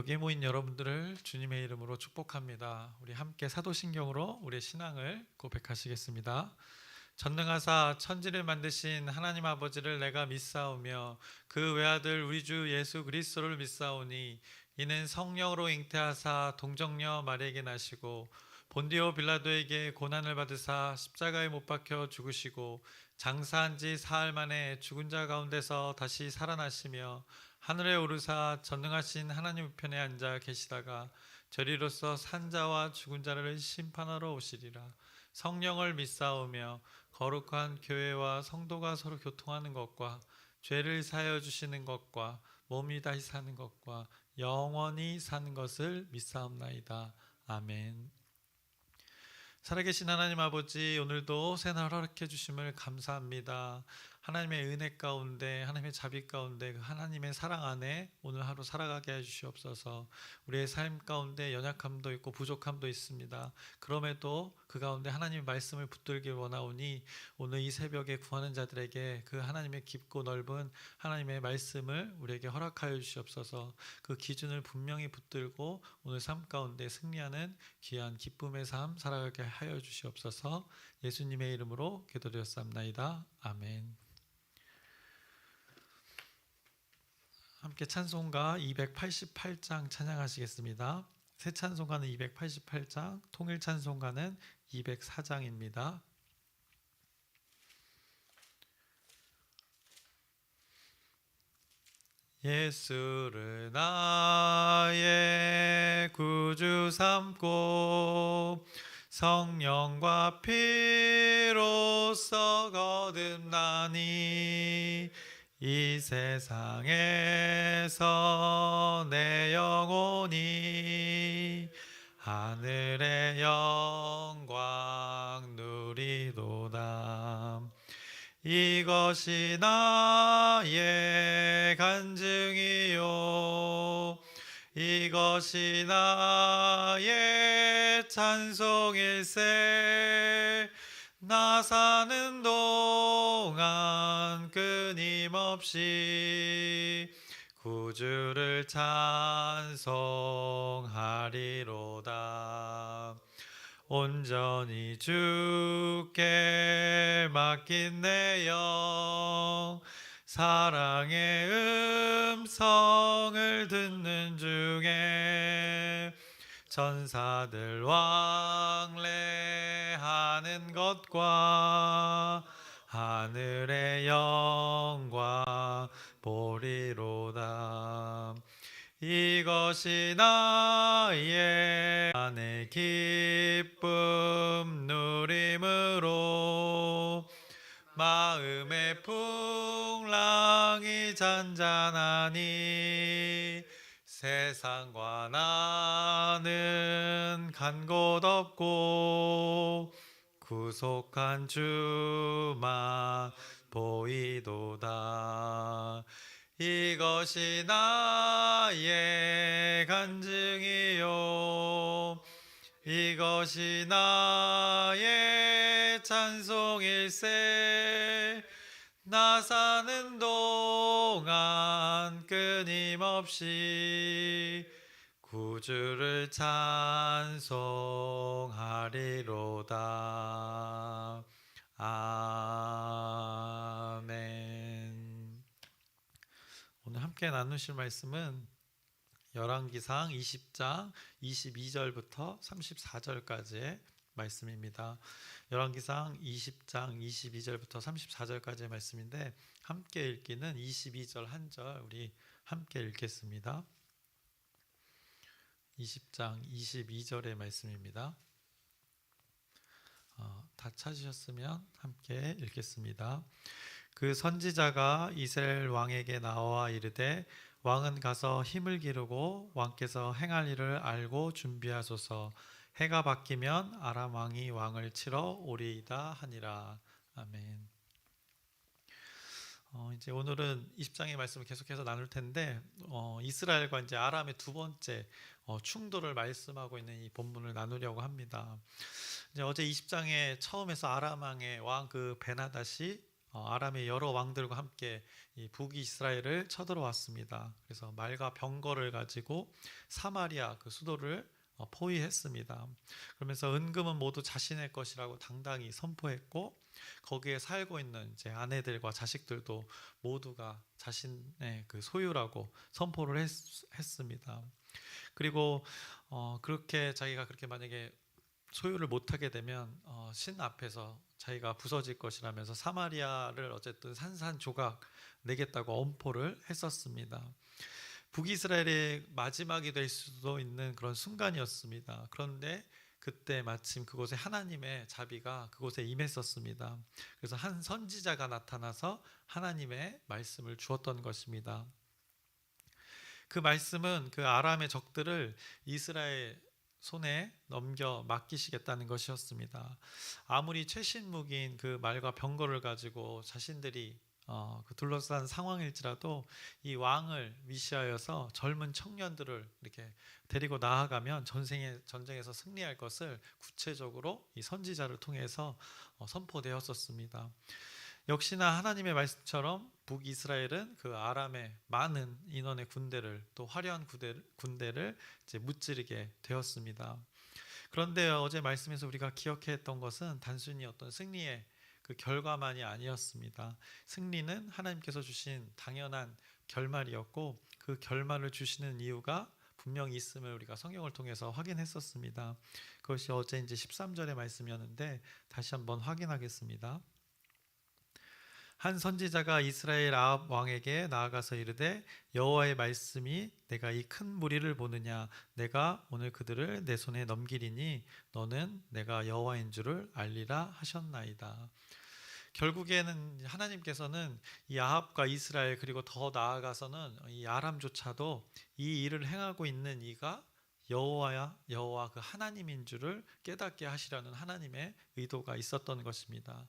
여기에 모인 여러분들을 주님의 이름으로 축복합니다. 우리 함께 사도신경으로 우리의 신앙을 고백하시겠습니다. 전능하사 천지를 만드신 하나님 아버지를 내가 믿사오며 그 외아들 우리 주 예수 그리스도를 믿사오니 이는 성령으로 잉태하사 동정녀 마리에게 나시고 본디오 빌라도에게 고난을 받으사 십자가에 못 박혀 죽으시고 장사한 지 사흘 만에 죽은 자 가운데서 다시 살아나시며 하늘에 오르사 전능하신 하나님 우편에 앉아 계시다가 저리로서 산자와 죽은 자를 심판하러 오시리라. 성령을 믿사오며 거룩한 교회와 성도가 서로 교통하는 것과 죄를 사하여 주시는 것과 몸이 다시 사는 것과 영원히 사는 것을 믿사옵나이다. 아멘. 살아계신 하나님 아버지, 오늘도 새날 허락해 주심을 감사합니다. 하나님의 은혜 가운데, 하나님의 자비 가운데, 하나님의 사랑 안에 오늘 하루 살아가게 해주시옵소서. 우리의 삶 가운데 연약함도 있고 부족함도 있습니다. 그럼에도 그 가운데 하나님의 말씀을 붙들길 원하오니 오늘 이 새벽에 구하는 자들에게 그 하나님의 깊고 넓은 하나님의 말씀을 우리에게 허락하여 주시옵소서. 그 기준을 분명히 붙들고 오늘 삶 가운데 승리하는 귀한 기쁨의 삶 살아가게 하여 주시옵소서. 예수님의 이름으로 기도드렸사옵나이다. 아멘. 함께 찬송가 288장 찬양하시겠습니다. 새 찬송가는 288장, 통일 찬송가는 204장입니다. 예수를 나의 구주 삼고 성령과 피로써 거듭나니 이 세상에서 내 영혼이 하늘의 영광 누리도다. 이것이 나의 간증이요 이것이 나의 찬송일세. 나 사는 동안 끊임없이 구주를 찬송하리로다. 온전히 주께 맡긴 내 영 사랑의 음성을 듣는 중에 천사들 왕래하는 것과 하늘의 영광 보리로다. 이것이 나의 안의 기쁨 누림으로 마음의 풍랑이 잔잔하니 세상과 나는 간 곳 없고 구속한 주만 보이도다. 이것이 나의 간증이요 이것이 나의 찬송일세. 나 사는 동안 끊임없이 구주를 찬송하리로다. 아멘. 오늘 함께 나누실 말씀은 열왕기상 20장 22절부터 34절까지의 말씀입니다. 열왕기상 20장 22절부터 34절까지의 말씀인데 함께 읽기는 22절 한 절 우리 함께 읽겠습니다. 20장 22절의 말씀입니다. 다 찾으셨으면 함께 읽겠습니다. 그 선지자가 이스라엘 왕에게 나와 이르되 왕은 가서 힘을 기르고 왕께서 행할 일을 알고 준비하소서. 해가 바뀌면 아람 왕이 왕을 치러 오리이다 하니라. 아멘. 이제 오늘은 20장의 말씀을 계속해서 나눌 텐데 이스라엘과 이제 아람의 두 번째 충돌을 말씀하고 있는 이 본문을 나누려고 합니다. 이제 어제 20장에 처음에서 아람 왕의 왕 그 베나닷이 아람의 여러 왕들과 함께 이 북이스라엘을 쳐들어왔습니다. 그래서 말과 병거를 가지고 사마리아 그 수도를 포위했습니다. 그러면서 은금은 모두 자신의 것이라고 당당히 선포했고, 거기에 살고 있는 이제 아내들과 자식들도 모두가 자신의 그 소유라고 선포를 했습니다. 그리고 그렇게 자기가 그렇게 만약에 소유를 못하게 되면 신 앞에서 자기가 부서질 것이라면서 사마리아를 어쨌든 산산조각 내겠다고 엄포를 했었습니다. 북이스라엘의 마지막이 될 수도 있는 그런 순간이었습니다. 그런데 그때 마침 그곳에 하나님의 자비가 그곳에 임했었습니다. 그래서 한 선지자가 나타나서 하나님의 말씀을 주었던 것입니다. 그 말씀은 그 아람의 적들을 이스라엘 손에 넘겨 맡기시겠다는 것이었습니다. 아무리 최신 무기인 그 말과 병거를 가지고 자신들이 그 둘러싼 상황일지라도 이 왕을 위시하여서 젊은 청년들을 이렇게 데리고 나아가면 전쟁에서 승리할 것을 구체적으로 이 선지자를 통해서 선포되었었습니다. 역시나 하나님의 말씀처럼 북이스라엘은 그 아람의 많은 인원의 군대를, 또 화려한 군대를 이제 무찌르게 되었습니다. 그런데 어제 말씀에서 우리가 기억해야 했던 것은 단순히 어떤 승리의 그 결과만이 아니었습니다. 승리는 하나님께서 주신 당연한 결말이었고, 그 결말을 주시는 이유가 분명히 있음을 우리가 성경을 통해서 확인했었습니다. 그것이 어제 이제 13절의 말씀이었는데 다시 한번 확인하겠습니다. 한 선지자가 이스라엘 아합 왕에게 나아가서 이르되, 여호와의 말씀이 내가 이 큰 무리를 보느냐, 내가 오늘 그들을 내 손에 넘기리니 너는 내가 여호와인 줄을 알리라 하셨나이다. 결국에는 하나님께서는 이 아합과 이스라엘, 그리고 더 나아가서는 이 아람조차도 이 일을 행하고 있는 이가 여호와 그 하나님인 줄을 깨닫게 하시려는 하나님의 의도가 있었던 것입니다.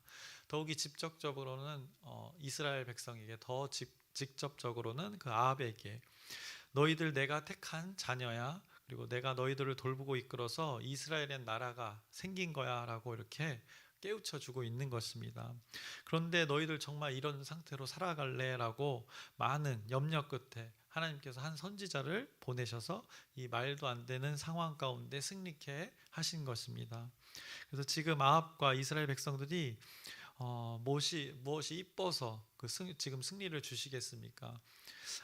더욱이 직접적으로는 이스라엘 백성에게, 더 직접적으로는 그 아합에게, 너희들 내가 택한 자녀야, 그리고 내가 너희들을 돌보고 이끌어서 이스라엘의 나라가 생긴 거야 라고 이렇게 깨우쳐 주고 있는 것입니다. 그런데 너희들 정말 이런 상태로 살아갈래? 라고 많은 염려 끝에 하나님께서 한 선지자를 보내셔서 이 말도 안 되는 상황 가운데 승리케 하신 것입니다. 그래서 지금 아합과 이스라엘 백성들이 무엇이 이뻐서 지금 승리를 주시겠습니까?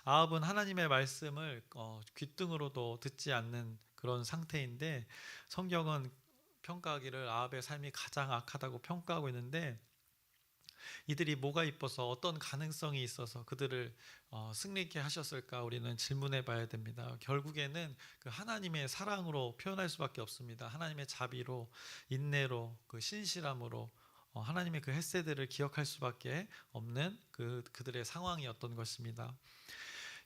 아합은 하나님의 말씀을 귓등으로도 듣지 않는 그런 상태인데, 성경은 평가하기를 아합의 삶이 가장 악하다고 평가하고 있는데, 이들이 뭐가 이뻐서, 어떤 가능성이 있어서 그들을 승리케 하셨을까 우리는 질문해 봐야 됩니다. 결국에는 그 하나님의 사랑으로 표현할 수밖에 없습니다. 하나님의 자비로, 인내로, 그 신실함으로 하나님의 그 헷세들을 기억할 수밖에 없는 그들의 상황이었던 것입니다.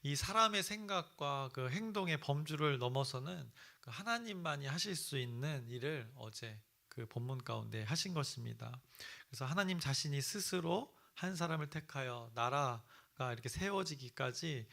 이 사람의 생각과 그 행동의 범주를 넘어서는 그 하나님만이 하실 수 있는 일을 어제 그 본문 가운데 하신 것입니다. 그래서 하나님 자신이 스스로 한 사람을 택하여 나라가 이렇게 세워지기까지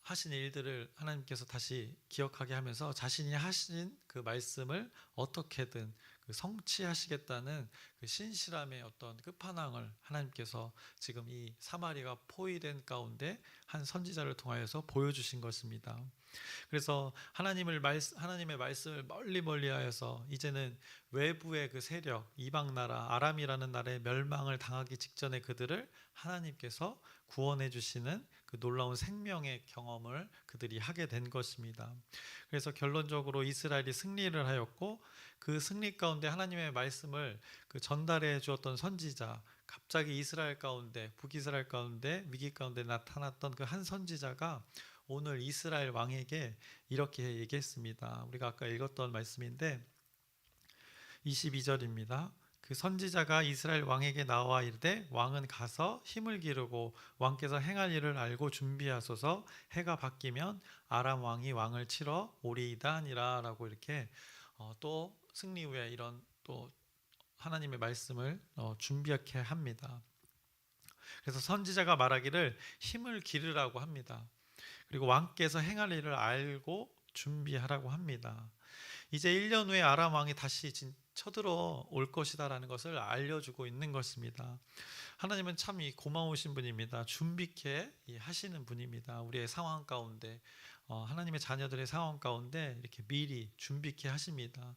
하신 일들을 하나님께서 다시 기억하게 하면서 자신이 하신 그 말씀을 어떻게든 그 성취하시겠다는 그 신실함의 어떤 끝판왕을 하나님께서 지금 이 사마리가 포위된 가운데 한 선지자를 통하여서 보여주신 것입니다. 그래서 하나님의 말씀을 멀리 하여서 이제는 외부의 그 세력, 이방 나라, 아람이라는 나라의 멸망을 당하기 직전에 그들을 하나님께서 구원해 주시는 그 놀라운 생명의 경험을 그들이 하게 된 것입니다. 그래서 결론적으로 이스라엘이 승리를 하였고, 그 승리 가운데 하나님의 말씀을 그 전달해 주었던 선지자, 갑자기 이스라엘 가운데, 북이스라엘 가운데, 위기 가운데 나타났던 그 한 선지자가 오늘 이스라엘 왕에게 이렇게 얘기했습니다. 우리가 아까 읽었던 말씀인데 22절입니다. 그 선지자가 이스라엘 왕에게 나와 이르되, 왕은 가서 힘을 기르고 왕께서 행할 일을 알고 준비하소서. 해가 바뀌면 아람 왕이 왕을 치러 오리이다 하니라 라고 이렇게 또 승리 후에 이런 또 하나님의 말씀을 준비하게 합니다. 그래서 선지자가 말하기를 힘을 기르라고 합니다. 그리고 왕께서 행할 일을 알고 준비하라고 합니다. 이제 1년 후에 아람 왕이 다시 쳐들어올 것이다라는 것을 알려주고 있는 것입니다. 하나님은 참 고마우신 분입니다. 준비케 하시는 분입니다. 우리의 상황 가운데, 하나님의 자녀들의 상황 가운데 이렇게 미리 준비케 하십니다.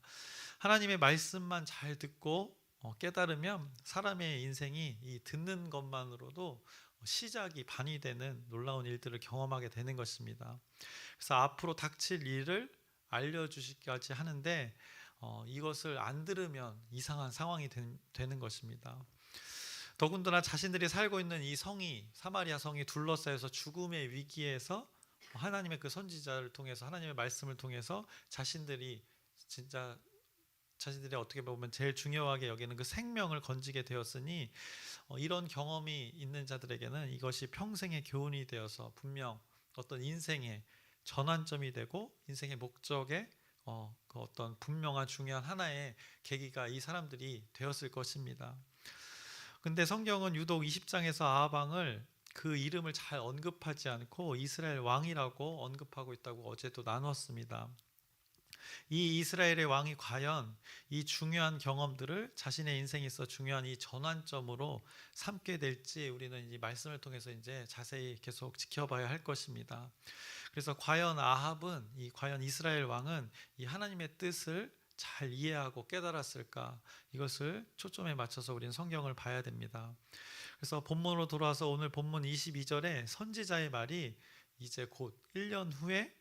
하나님의 말씀만 잘 듣고 깨달으면 사람의 인생이 이 듣는 것만으로도 시작이 반이 되는 놀라운 일들을 경험하게 되는 것입니다. 그래서 앞으로 닥칠 일을 알려주시기까지 하는데 이것을 안 들으면 이상한 상황이 되는 것입니다. 더군다나 자신들이 살고 있는 이 성이, 사마리아 성이 둘러싸여서 죽음의 위기에서 하나님의 그 선지자를 통해서, 하나님의 말씀을 통해서 자신들이 어떻게 보면 제일 중요하게 여기는 그 생명을 건지게 되었으니 이런 경험이 있는 자들에게는 이것이 평생의 교훈이 되어서 분명 어떤 인생의 전환점이 되고 인생의 목적에 그 어떤 분명한 중요한 하나의 계기가 이 사람들이 되었을 것입니다. 근데 성경은 유독 20장에서 아합 왕을 그 이름을 잘 언급하지 않고 이스라엘 왕이라고 언급하고 있다고 어제도 나눴습니다. 이 이스라엘의 왕이 과연 이 중요한 경험들을 자신의 인생에 있어 중요한 이 전환점으로 삼게 될지 우리는 이 말씀을 통해서 이제 자세히 계속 지켜봐야 할 것입니다. 그래서 과연 아합은 과연 이스라엘 왕은 이 하나님의 뜻을 잘 이해하고 깨달았을까? 이것을 초점에 맞춰서 우리는 성경을 봐야 됩니다. 그래서 본문으로 돌아와서 오늘 본문 22절에 선지자의 말이 이제 곧 1년 후에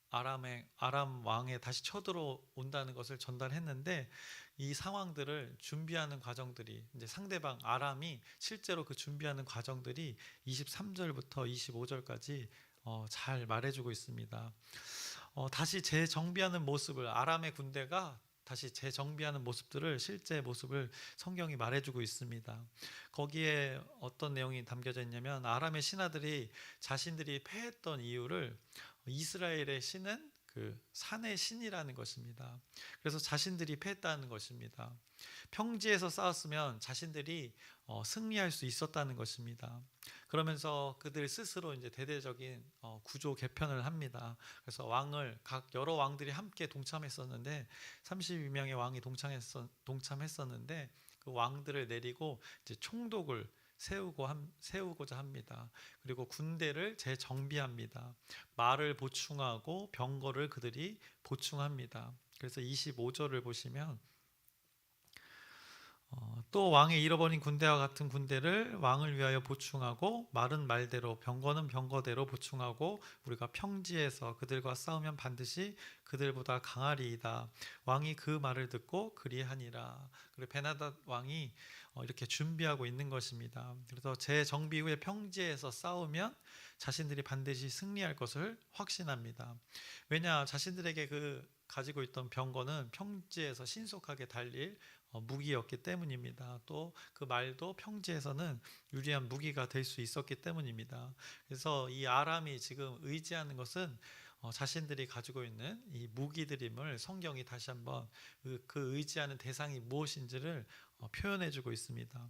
아람 왕에 다시 쳐들어온다는 것을 전달했는데 이 상황들을 준비하는 과정들이 이제 상대방 아람이 실제로 그 준비하는 과정들이 23절부터 25절까지 잘 말해주고 있습니다. 다시 재정비하는 모습을 아람의 군대가 다시 재정비하는 모습들을 실제 모습을 성경이 말해주고 있습니다. 거기에 어떤 내용이 담겨져 있냐면 아람의 신하들이 자신들이 패했던 이유를 이스라엘의 신은 그 산의 신이라는 것입니다. 그래서 자신들이 패했다는 것입니다. 평지에서 싸웠으면 자신들이 승리할 수 있었다는 것입니다. 그러면서 그들 스스로 이제 대대적인 구조 개편을 합니다. 그래서 각 여러 왕들이 함께 동참했었는데 32명의 왕이 동참했었는데 그 왕들을 내리고 이제 총독을 세우고자 합니다. 그리고 군대를 재정비합니다. 말을 보충하고 병거를 그들이 보충합니다. 그래서 25절을 보시면 또 왕의 잃어버린 군대와 같은 군대를 왕을 위하여 보충하고 말은 말대로 병거는 병거대로 보충하고 우리가 평지에서 그들과 싸우면 반드시 그들보다 강하리이다. 왕이 그 말을 듣고 그리하니라. 그리고 베나닷 왕이 이렇게 준비하고 있는 것입니다. 그래서 재정비 후에 평지에서 싸우면 자신들이 반드시 승리할 것을 확신합니다. 왜냐 자신들에게 가지고 있던 병거는 평지에서 신속하게 달릴 무기였기 때문입니다. 또 그 말도 평지에서는 유리한 무기가 될 수 있었기 때문입니다. 그래서 이 아람이 지금 의지하는 것은 자신들이 가지고 있는 이 무기들임을 성경이 다시 한번 그 의지하는 대상이 무엇인지를 표현해주고 있습니다.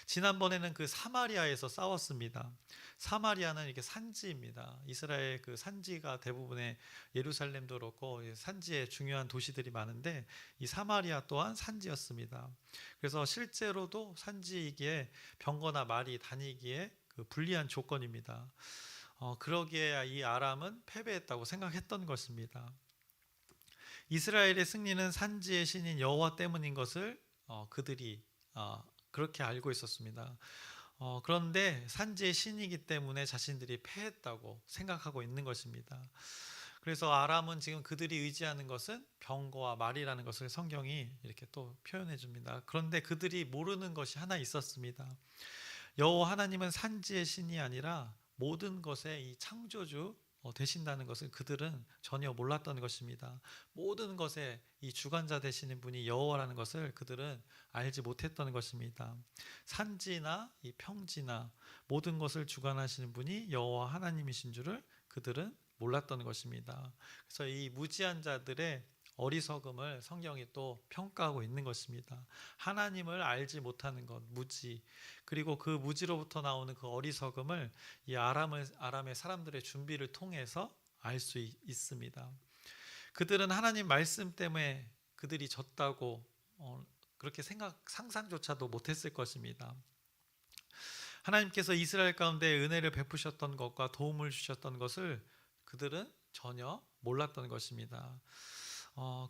지난번에는 그 사마리아에서 싸웠습니다. 사마리아는 이렇게 산지입니다. 이스라엘 그 산지가 대부분의 예루살렘도 그렇고 산지에 중요한 도시들이 많은데 이 사마리아 또한 산지였습니다. 그래서 실제로도 산지이기에 병거나 말이 다니기에 그 불리한 조건입니다. 그러기에 이 아람은 패배했다고 생각했던 것입니다. 이스라엘의 승리는 산지의 신인 여호와 때문인 것을 그들이 그렇게 알고 있었습니다. 그런데 산지의 신이기 때문에 자신들이 패했다고 생각하고 있는 것입니다. 그래서 아람은 지금 그들이 의지하는 것은 병거와 말이라는 것을 성경이 이렇게 또 표현해 줍니다. 그런데 그들이 모르는 것이 하나 있었습니다. 여호와 하나님은 산지의 신이 아니라 모든 것의 이 창조주 되신다는 것을 그들은 전혀 몰랐던 것입니다. 모든 것의 이 주관자 되시는 분이 여호와라는 것을 그들은 알지 못했던 것입니다. 산지나 이 평지나 모든 것을 주관하시는 분이 여호와 하나님이신 줄을 그들은 몰랐던 것입니다. 그래서 이 무지한 자들의 어리석음을 성경이 또 평가하고 있는 것입니다. 하나님을 알지 못하는 것, 무지, 그리고 그 무지로부터 나오는 그 어리석음을 이 아람의 사람들의 준비를 통해서 알 수 있습니다. 그들은 하나님 말씀 때문에 그들이 졌다고 그렇게 상상조차도 못했을 것입니다. 하나님께서 이스라엘 가운데 은혜를 베푸셨던 것과 도움을 주셨던 것을 그들은 전혀 몰랐던 것입니다.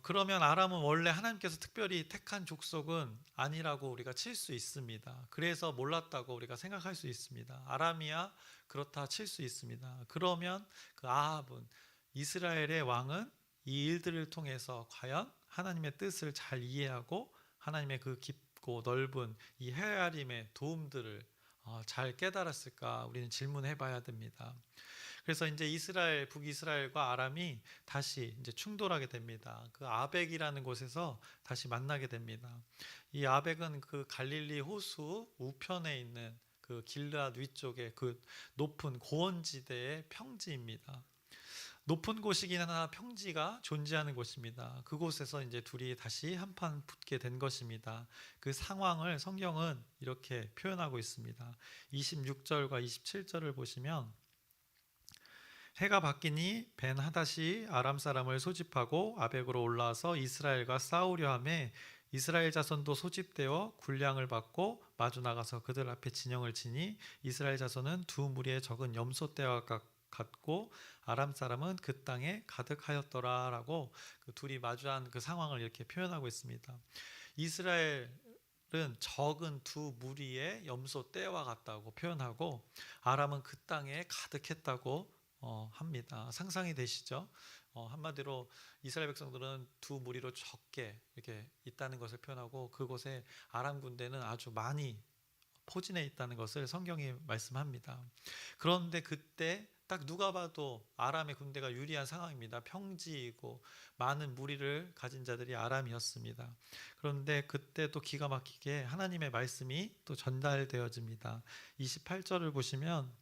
그러면 아람은 원래 하나님께서 특별히 택한 족속은 아니라고 우리가 칠 수 있습니다. 그래서 몰랐다고 우리가 생각할 수 있습니다. 아람이야 그렇다 칠 수 있습니다. 그러면 그 아합은, 이스라엘의 왕은 이 일들을 통해서 과연 하나님의 뜻을 잘 이해하고 하나님의 그 깊고 넓은 이 헤아림의 도움들을 잘 깨달았을까 우리는 질문해 봐야 됩니다. 그래서 이제 북이스라엘과 아람이 다시 이제 충돌하게 됩니다. 그 아벡이라는 곳에서 다시 만나게 됩니다. 이 아벡은 그 갈릴리 호수 우편에 있는 그 길르앗 위쪽의 그 높은 고원지대의 평지입니다. 높은 곳이긴 하나 평지가 존재하는 곳입니다. 그곳에서 이제 둘이 다시 한판 붙게 된 것입니다. 그 상황을 성경은 이렇게 표현하고 있습니다. 26절과 27절을 보시면 해가 바뀌니 벤 하닷이 아람 사람을 소집하고 아벡으로 올라와서 이스라엘과 싸우려 하매 이스라엘 자손도 소집되어 군량을 받고 마주 나가서 그들 앞에 진영을 치니 이스라엘 자손은 두 무리의 적은 염소 떼와 같고 아람 사람은 그 땅에 가득하였더라라고 그 둘이 마주한 그 상황을 이렇게 표현하고 있습니다. 이스라엘은 적은 두 무리의 염소 떼와 같다고 표현하고 아람은 그 땅에 가득했다고 합니다. 상상이 되시죠? 한마디로 이스라엘 백성들은 두 무리로 적게 이렇게 있다는 것을 표현하고 그곳에 아람 군대는 아주 많이 포진해 있다는 것을 성경이 말씀합니다. 그런데 그때 딱 누가 봐도 아람의 군대가 유리한 상황입니다. 평지이고 많은 무리를 가진 자들이 아람이었습니다. 그런데 그때 또 기가 막히게 하나님의 말씀이 또 전달되어집니다. 28절을 보시면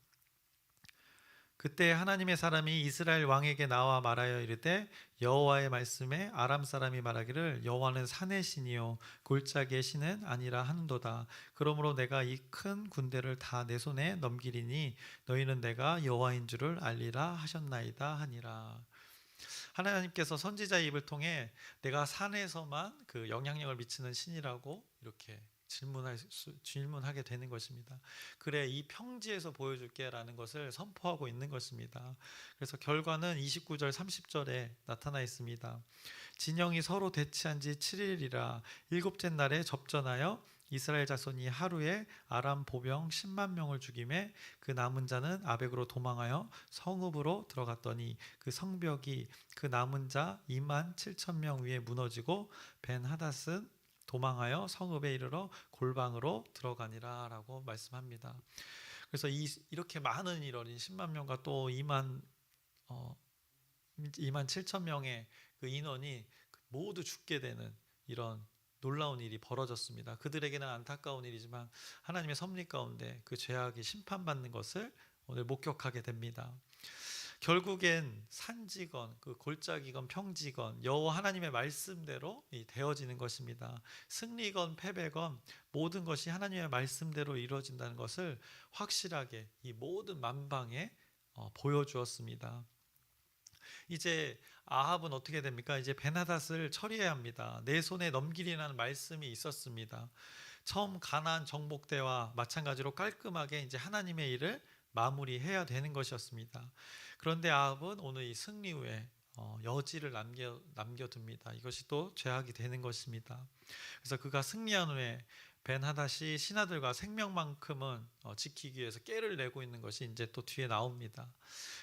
그때 하나님의 사람이 이스라엘 왕에게 나와 말하여 이르되 여호와의 말씀에 아람 사람이 말하기를 여호와는 산의 신이요 골짜기의 신은 아니라 하는도다. 그러므로 내가 이 큰 군대를 다 내 손에 넘기리니 너희는 내가 여호와인 줄을 알리라 하셨나이다 하니라. 하나님께서 선지자의 입을 통해 내가 산에서만 그 영향력을 미치는 신이라고 이렇게 질문하게 되는 것입니다. 그래 이 평지에서 보여줄게 라는 것을 선포하고 있는 것입니다. 그래서 결과는 29절 30절에 나타나 있습니다. 진영이 서로 대치한 지 7일이라 일곱째 날에 접전하여 이스라엘 자손이 하루에 아람 보병 10만 명을 죽이매 그 남은 자는 아벡으로 도망하여 성읍으로 들어갔더니 그 성벽이 그 남은 자 2만 7천 명 위에 무너지고 벤 하닷은 도망하여 성읍에 이르러 골방으로 들어가니라 라고 말씀합니다. 그래서 이렇게 많은 인원인 10만 명과 또 2만 7천 명의 그 인원이 모두 죽게 되는 이런 놀라운 일이 벌어졌습니다. 그들에게는 안타까운 일이지만 하나님의 섭리 가운데 그 죄악이 심판받는 것을 오늘 목격하게 됩니다. 결국엔 산지건 그 골짜기건 평지건 여호와 하나님의 말씀대로 되어지는 것입니다. 승리건 패배건 모든 것이 하나님의 말씀대로 이루어진다는 것을 확실하게 이 모든 만방에 보여주었습니다. 이제 아합은 어떻게 됩니까? 이제 베나닷을 처리해야 합니다. 내 손에 넘기리라는 말씀이 있었습니다. 처음 가나안 정복대와 마찬가지로 깔끔하게 이제 하나님의 일을 마무리해야 되는 것이었습니다. 그런데 아합은 오늘 이 승리 후에 여지를 남겨둡니다. 이것이 또 죄악이 되는 것입니다. 그래서 그가 승리한 후에 벤하닷이 신하들과 생명만큼은 지키기 위해서 깨를 내고 있는 것이 이제 또 뒤에 나옵니다.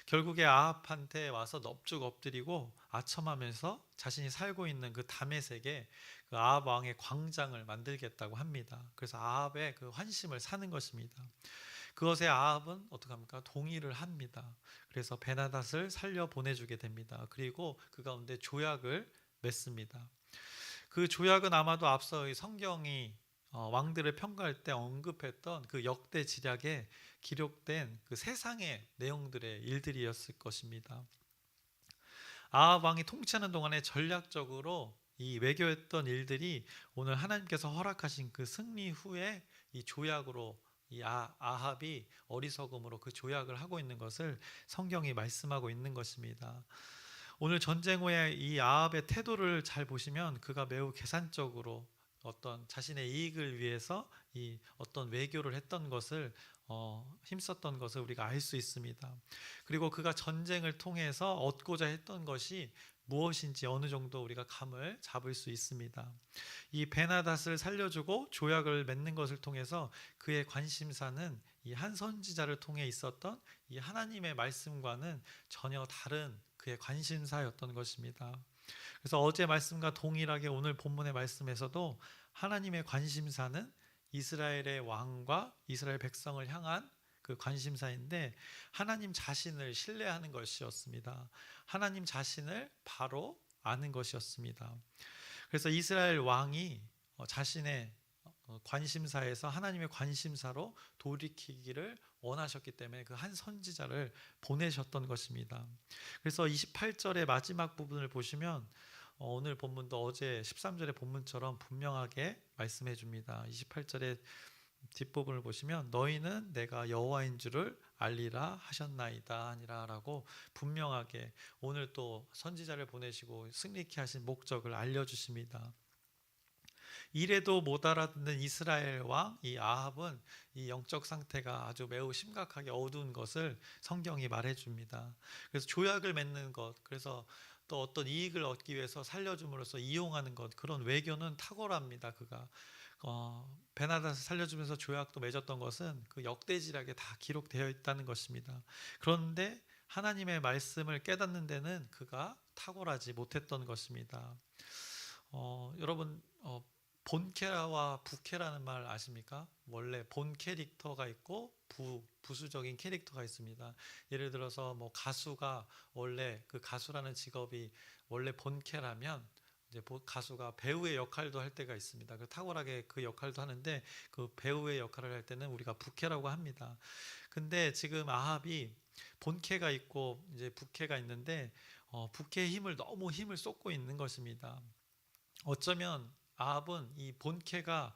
결국에 아합한테 와서 넙죽 엎드리고 아첨하면서 자신이 살고 있는 그 다메섹에 그 아합 왕의 광장을 만들겠다고 합니다. 그래서 아합의 그 환심을 사는 것입니다. 그것에 아합은 어떻게 합니까? 동의를 합니다. 그래서 베나닷을 살려 보내주게 됩니다. 그리고 그 가운데 조약을 맺습니다. 그 조약은 아마도 앞서 성경이 왕들을 평가할 때 언급했던 그 역대 지략에 기록된 그 세상의 내용들의 일들이었을 것입니다. 아합 왕이 통치하는 동안에 전략적으로 이 외교했던 일들이 오늘 하나님께서 허락하신 그 승리 후에 이 조약으로 이 아합이 어리석음으로 그 조약을 하고 있는 것을 성경이 말씀하고 있는 것입니다. 오늘 전쟁 후에 이 아합의 태도를 잘 보시면 그가 매우 계산적으로 어떤 자신의 이익을 위해서 이 어떤 외교를 했던 것을 힘썼던 것을 우리가 알 수 있습니다. 그리고 그가 전쟁을 통해서 얻고자 했던 것이 무엇인지 어느 정도 우리가 감을 잡을 수 있습니다. 이 베나닷을 살려주고 조약을 맺는 것을 통해서 그의 관심사는 이 한 선지자를 통해 있었던 이 하나님의 말씀과는 전혀 다른 그의 관심사였던 것입니다. 그래서 어제 말씀과 동일하게 오늘 본문의 말씀에서도 하나님의 관심사는 이스라엘의 왕과 이스라엘 백성을 향한 그 관심사인데 하나님 자신을 신뢰하는 것이었습니다. 하나님 자신을 바로 아는 것이었습니다. 그래서 이스라엘 왕이 자신의 관심사에서 하나님의 관심사로 돌이키기를 원하셨기 때문에 그 한 선지자를 보내셨던 것입니다. 그래서 28절의 마지막 부분을 보시면 오늘 본문도 어제 13절의 본문처럼 분명하게 말씀해 줍니다. 28절의 뒷부분을 보시면 너희는 내가 여호와인 줄을 알리라 하셨나이다 아니라라고 분명하게 오늘 또 선지자를 보내시고 승리케 하신 목적을 알려주십니다. 이래도 못 알아듣는 이스라엘 왕 이 아합은 이 영적 상태가 아주 매우 심각하게 어두운 것을 성경이 말해줍니다. 그래서 조약을 맺는 것, 그래서 또 어떤 이익을 얻기 위해서 살려줌으로써 이용하는 것, 그런 외교는 탁월합니다. 그가 베나닷을 살려주면서 조약도 맺었던 것은 그 역대지락에 다 기록되어 있다는 것입니다. 그런데 하나님의 말씀을 깨닫는 데는 그가 탁월하지 못했던 것입니다. 여러분 본캐와 부캐라는 말 아십니까? 원래 본 캐릭터가 있고 부수적인 캐릭터가 있습니다. 예를 들어서 뭐 가수가 원래 그 가수라는 직업이 원래 본캐라면 이제 가수가 배우의 역할도 할 때가 있습니다. 탁월하게 그 역할도 하는데 그 배우의 역할을 할 때는 우리가 부캐라고 합니다. 근데 지금 아합이 본캐가 있고 이제 부캐가 있는데 부캐의 너무 힘을 쏟고 있는 것입니다. 어쩌면 아합은 이 본캐가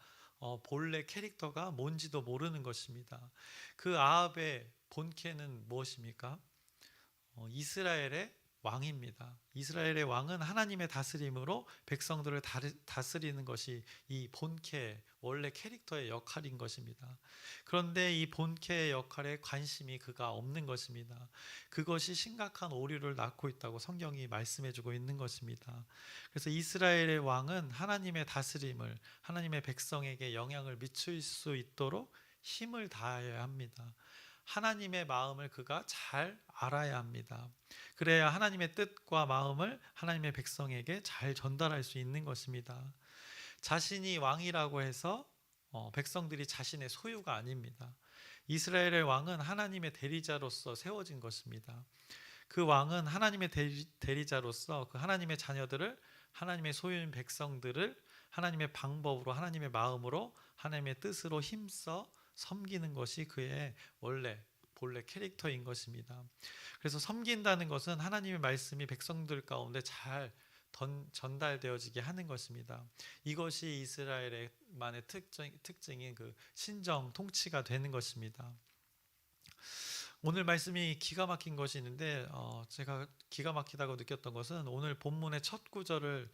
본래 캐릭터가 뭔지도 모르는 것입니다. 그 아합의 본캐는 무엇입니까? 이스라엘의 왕입니다. 이스라엘의 왕은 하나님의 다스림으로 백성들을 다스리는 것이 이 본캐 원래 캐릭터의 역할인 것입니다. 그런데 이 본캐의 역할에 관심이 그가 없는 것입니다. 그것이 심각한 오류를 낳고 있다고 성경이 말씀해주고 있는 것입니다. 그래서 이스라엘의 왕은 하나님의 다스림을 하나님의 백성에게 영향을 미칠 수 있도록 힘을 다해야 합니다. 하나님의 마음을 그가 잘 알아야 합니다. 그래야 하나님의 뜻과 마음을 하나님의 백성에게 잘 전달할 수 있는 것입니다. 자신이 왕이라고 해서 백성들이 자신의 소유가 아닙니다. 이스라엘의 왕은 하나님의 대리자로서 세워진 것입니다. 그 왕은 하나님의 대리자로서 그 하나님의 자녀들을 하나님의 소유인 백성들을 하나님의 방법으로 하나님의 마음으로 하나님의 뜻으로 힘써 섬기는 것이 그의 본래 캐릭터인 것입니다. 그래서 섬긴다는 것은 하나님의 말씀이 백성들 가운데 잘 전달되어지게 하는 것입니다. 이것이 이스라엘만의 특징인 그 신정 통치가 되는 것입니다. 오늘 말씀이 기가 막힌 것이 있는데 제가 기가 막히다고 느꼈던 것은 오늘 본문의 첫 구절을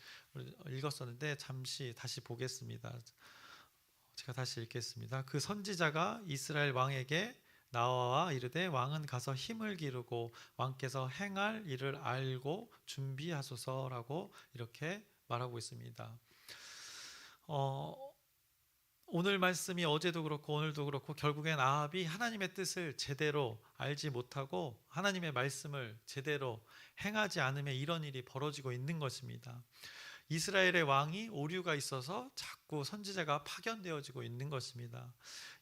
읽었었는데 잠시 다시 보겠습니다. 제가 다시 읽겠습니다. 그 선지자가 이스라엘 왕에게 나와 이르되 왕은 가서 힘을 기르고 왕께서 행할 일을 알고 준비하소서라고 이렇게 말하고 있습니다. 오늘 말씀이 어제도 그렇고 오늘도 그렇고 결국엔 아합이 하나님의 뜻을 제대로 알지 못하고 하나님의 말씀을 제대로 행하지 않으면 이런 일이 벌어지고 있는 것입니다. 이스라엘의 왕이 오류가 있어서 자꾸 선지자가 파견되어지고 있는 것입니다.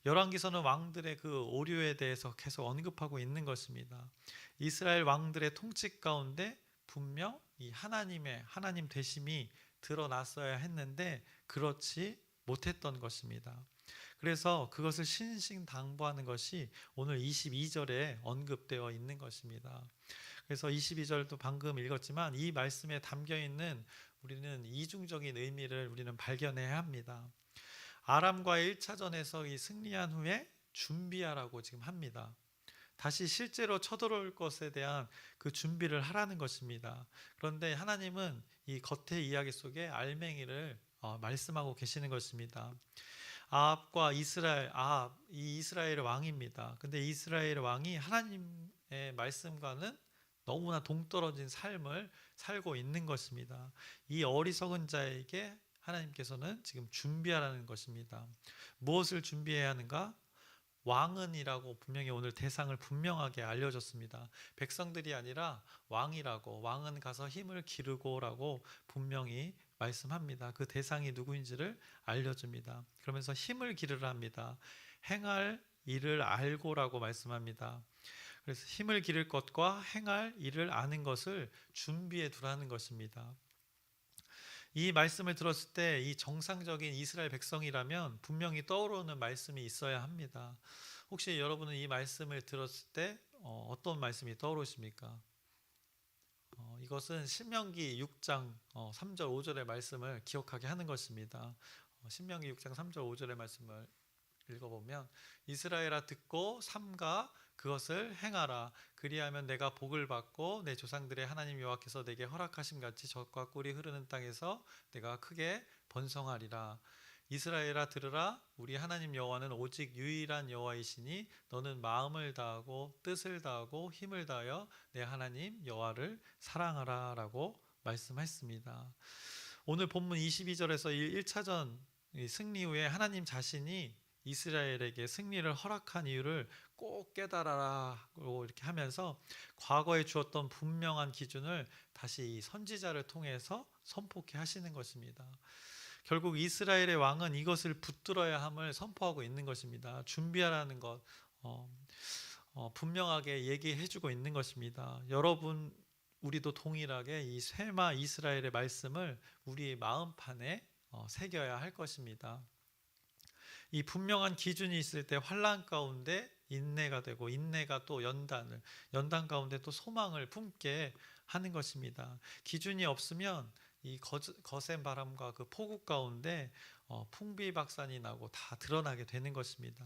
열왕기서는 왕들의 그 오류에 대해서 계속 언급하고 있는 것입니다. 이스라엘 왕들의 통치 가운데 분명 이 하나님 되심이 드러났어야 했는데 그렇지 못했던 것입니다. 그래서 그것을 신신당부하는 것이 오늘 22절에 언급되어 있는 것입니다. 그래서 22절도 방금 읽었지만 이 말씀에 담겨 있는 우리는 이중적인 의미를 우리는 발견해야 합니다. 아람과의 1차전에서 이 승리한 후에 준비하라고 지금 합니다. 다시 실제로 쳐들어올 것에 대한 그 준비를 하라는 것입니다. 그런데 하나님은 이 겉의 이야기 속에 알맹이를 말씀하고 계시는 것입니다. 아합과 이스라엘, 아합, 이 이스라엘의 왕입니다. 근데 이스라엘의 왕이 하나님의 말씀과는 너무나 동떨어진 삶을 살고 있는 것입니다. 이 어리석은 자에게 하나님께서는 지금 준비하라는 것입니다. 무엇을 준비해야 하는가? 왕은이라고 분명히 오늘 대상을 분명하게 알려줬습니다. 백성들이 아니라 왕이라고, 왕은 가서 힘을 기르고라고 분명히 말씀합니다. 그 대상이 누구인지를 알려줍니다. 그러면서 힘을 기르라 합니다. 행할 일을 알고라고 말씀합니다. 그래서 힘을 기를 것과 행할 일을 아는 것을 준비해 두라는 것입니다. 이 말씀을 들었을 때 이 정상적인 이스라엘 백성이라면 분명히 떠오르는 말씀이 있어야 합니다. 혹시 여러분은 이 말씀을 들었을 때 어떤 말씀이 떠오르십니까? 이것은 신명기 6장 3절 5절의 말씀을 기억하게 하는 것입니다. 신명기 6장 3절 5절의 말씀을 읽어보면 이스라엘아 듣고 삼가 그것을 행하라. 그리하면 내가 복을 받고 내 조상들의 하나님 여호와께서 내게 허락하심 같이 젖과 꿀이 흐르는 땅에서 내가 크게 번성하리라. 이스라엘아 들으라. 우리 하나님 여호와는 오직 유일한 여호와이시니 너는 마음을 다하고 뜻을 다하고 힘을 다하여 내 하나님 여호와를 사랑하라 라고 말씀했습니다. 오늘 본문 22절에서 1차전 승리 후에 하나님 자신이 이스라엘에게 승리를 허락한 이유를 꼭 깨달아라고 이렇게 하면서 과거에 주었던 분명한 기준을 다시 선지자를 통해서 선포케 하시는 것입니다. 결국 이스라엘의 왕은 이것을 붙들어야 함을 선포하고 있는 것입니다. 준비하라는 것 분명하게 얘기해주고 있는 것입니다. 여러분 우리도 동일하게 이 쇠마 이스라엘의 말씀을 우리의 마음판에 새겨야 할 것입니다. 이 분명한 기준이 있을 때 환난 가운데 인내가 되고 인내가 또 연단 가운데 또 소망을 품게 하는 것입니다. 기준이 없으면 이 거센 바람과 그 폭우 가운데 풍비박산이 나고 다 드러나게 되는 것입니다.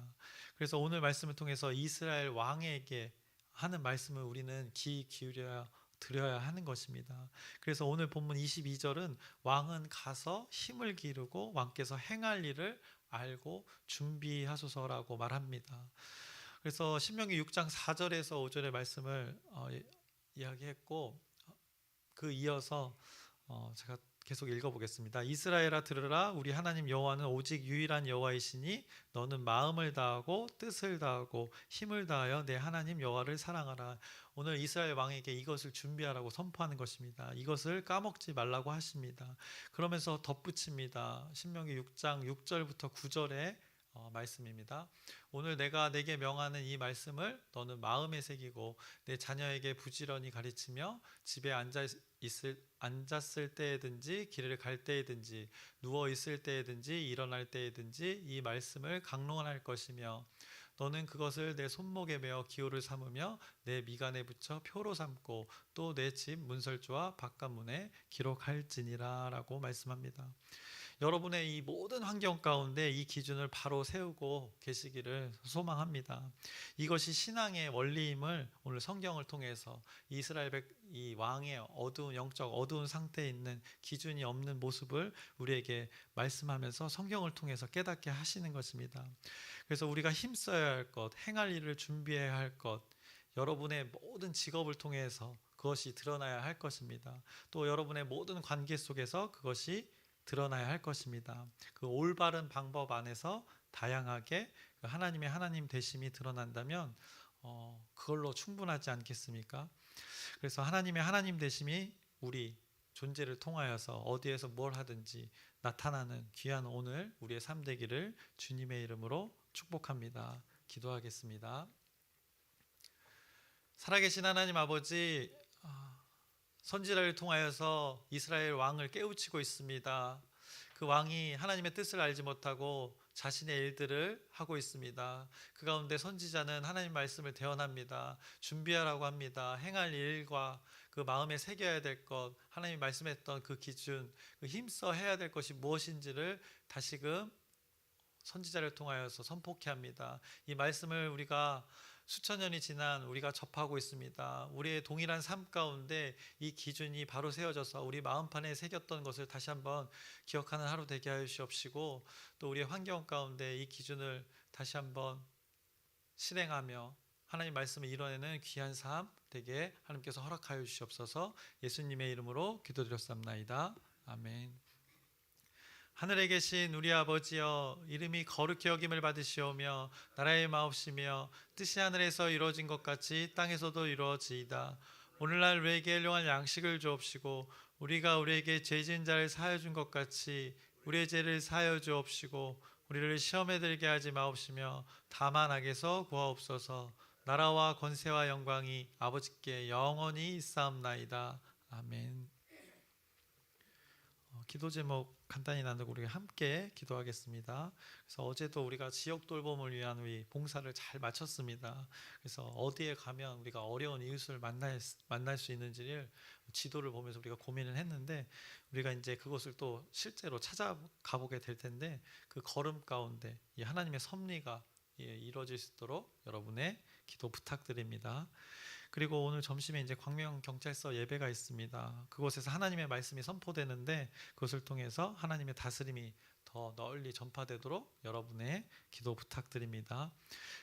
그래서 오늘 말씀을 통해서 이스라엘 왕에게 하는 말씀을 우리는 귀 기울여야 드려야 하는 것입니다. 그래서 오늘 본문 22절은 왕은 가서 힘을 기르고 왕께서 행할 일을 알고 준비하소서라고 말합니다. 그래서 신명기 6장 4절에서 5절의 말씀을 이야기했고 그 이어서 제가 계속 읽어보겠습니다. 이스라엘아 들으라. 우리 하나님 여호와는 오직 유일한 여호와이시니 너는 마음을 다하고 뜻을 다하고 힘을 다하여 내 하나님 여호와를 사랑하라. 오늘 이스라엘 왕에게 이것을 준비하라고 선포하는 것입니다. 이것을 까먹지 말라고 하십니다. 그러면서 덧붙입니다. 신명기 6장 6절부터 9절의 말씀입니다. 오늘 내가 내게 명하는 이 말씀을 너는 마음에 새기고 내 자녀에게 부지런히 가르치며 집에 앉았을 때에든지 길을 갈 때에든지 누워 있을 때에든지 일어날 때에든지 이 말씀을 강론할 것이며 너는 그것을 내 손목에 메어 기호를 삼으며 내 미간에 붙여 표로 삼고 또 내 집 문설주와 바깥문에 기록할지니라 라고 말씀합니다. 여러분의 이 모든 환경 가운데 이 기준을 바로 세우고 계시기를 소망합니다. 이것이 신앙의 원리임을 오늘 성경을 통해서 이스라엘 이 왕의 영적 어두운 상태에 있는 기준이 없는 모습을 우리에게 말씀하면서 성경을 통해서 깨닫게 하시는 것입니다. 그래서 우리가 힘써야 할 것, 행할 일을 준비해야 할 것, 여러분의 모든 직업을 통해서 그것이 드러나야 할 것입니다. 또 여러분의 모든 관계 속에서 그것이 드러나야 할 것입니다. 그 올바른 방법 안에서 다양하게 하나님 되심이 드러난다면 그걸로 충분하지 않겠습니까? 그래서 하나님의 하나님 되심이 우리 존재를 통하여서 어디에서 뭘 하든지 나타나는 귀한 오늘 우리의 삶 되기를 주님의 이름으로 축복합니다. 기도하겠습니다. 살아계신 하나님 아버지, 선지자를 통하여서 이스라엘 왕을 깨우치고 있습니다. 그 왕이 하나님의 뜻을 알지 못하고 자신의 일들을 하고 있습니다. 그 가운데 선지자는 하나님 말씀을 대언합니다. 준비하라고 합니다. 행할 일과 그 마음에 새겨야 될 것, 하나님이 말씀했던 그 기준, 그 힘써 해야 될 것이 무엇인지를 다시금 선지자를 통하여서 선포케 합니다. 이 말씀을 우리가 수천 년이 지난 우리가 접하고 있습니다. 우리의 동일한 삶 가운데 이 기준이 바로 세워져서 우리 마음판에 새겼던 것을 다시 한번 기억하는 하루 되게 하여 주옵시고, 또 우리의 환경 가운데 이 기준을 다시 한번 실행하며 하나님 말씀을 이뤄내는 귀한 삶 되게 하나님께서 허락하여 주시옵소서. 예수님의 이름으로 기도드렸사옵나이다. 아멘. 하늘에 계신 우리 아버지여, 이름이 거룩히 여김을 받으시오며 나라의 마옵시며 뜻이 하늘에서 이루어진 것 같이 땅에서도 이루어지이다. 오늘날 우리에게 일용할 양식을 주옵시고 우리가 우리에게 죄 지은 자를 사하여 준 것 같이 우리의 죄를 사하여 주옵시고 우리를 시험에 들게 하지 마옵시며 다만 악에서 구하옵소서. 나라와 권세와 영광이 아버지께 영원히 있사옵나이다. 아멘. 기도 제목 간단히 나누고 우리 함께 기도하겠습니다. 그래서 어제도 우리가 지역 돌봄을 위한 우리 봉사를 잘 마쳤습니다. 그래서 어디에 가면 우리가 어려운 이웃을 만날 수 있는지를 지도를 보면서 우리가 고민을 했는데, 우리가 이제 그것을 또 실제로 찾아가 보게 될 텐데, 그 걸음 가운데 이 하나님의 섭리가 이루어질 수 있도록 여러분의 기도 부탁드립니다. 그리고 오늘 점심에 이제 광명경찰서 예배가 있습니다. 그곳에서 하나님의 말씀이 선포되는데, 그것을 통해서 하나님의 다스림이 더 널리 전파되도록 여러분의 기도 부탁드립니다.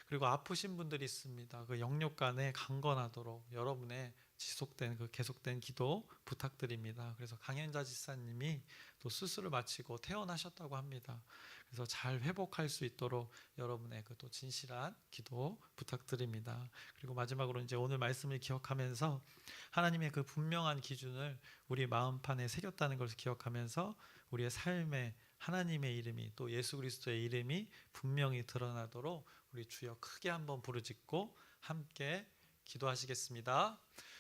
그리고 아프신 분들이 있습니다. 그 영육간에 강건하도록 여러분의 지속된 그 계속된 기도 부탁드립니다. 그래서 강현자 지사님이 또 수술을 마치고 퇴원하셨다고 합니다. 그래서 잘 회복할 수 있도록 여러분의 그 또 진실한 기도 부탁드립니다. 그리고 마지막으로 이제 오늘 말씀을 기억하면서 하나님의 그 분명한 기준을 우리 마음판에 새겼다는 것을 기억하면서 우리의 삶에 하나님의 이름이 또 예수 그리스도의 이름이 분명히 드러나도록 우리 주여 크게 한번 부르짖고 함께 기도하시겠습니다.